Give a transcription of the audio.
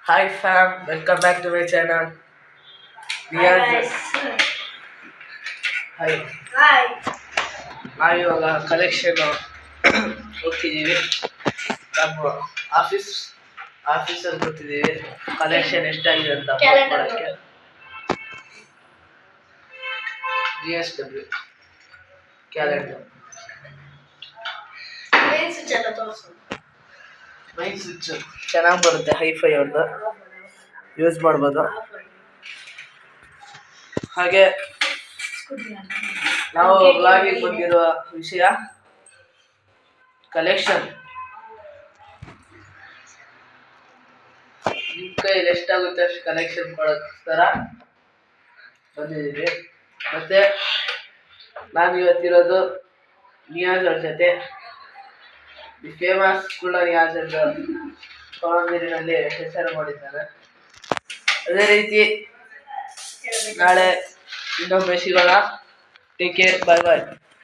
Hi fam, welcome back to my channel. We Hi are guys. Hi. Hi. ನಾವಿವಾಗ collection ಹೋಗ್ತಿದ್ದೀವಿ. ನಮ್ಮ ಆಫೀಸಲ್ಲಿ ಕೂತಿದ್ದೀವಿ. Collection ಎಷ್ಟಾಗಿದೆ ಅಂತ Calendar ನೋಡೋಕ್ಕೆ. GSW ಕ್ಯಾಲೆಂಡರ್ ಮೇನ್ ಸ್ವಿಚ್ ಎಲ್ಲ ತೋರಿಸು. ಮೈನ್ ಸ್ವಿಚ್ ಚೆನ್ನಾಗಿ ಬರುತ್ತೆ. ಹೈಫೈ ಅವ್ರದ್ದು ಯೂಸ್ ಮಾಡ್ಬೋದು. ಹಾಗೆ ನಾವು ಬ್ಲಾಗಿಗೆ ಬಂದಿರುವ ವಿಷಯ ಕಲೆಕ್ಷನ್. ನಿಮ್ಮ ಕೈಯಲ್ಲಿ ಎಷ್ಟಾಗುತ್ತೆ ಅಷ್ಟು ಕಲೆಕ್ಷನ್ ಮಾಡೋಕ್ಕೋಸ್ಕರ ಬಂದಿದ್ದೀವಿ. ಮತ್ತೆ ನಾನು ಇವತ್ತಿರೋದು ನಿಯಾಜ್ ಅವ್ರ ಜೊತೆ. ದಿ ಫೇಮಸ್ ಕುಳ್ಳ ನಿಯಾಜ್ ಅಂತ ಕೊಳಂದೂರಿನಲ್ಲಿ ಹೆಸರು ಮಾಡಿದ್ದಾರೆ. ಅದೇ ರೀತಿ ನಾಳೆ ಇನ್ನೊಮ್ಮೆ ಸಿಗೋಣ. ಟೇಕ್ ಕೇರ್, ಬಾಯ್ ಬಾಯ್.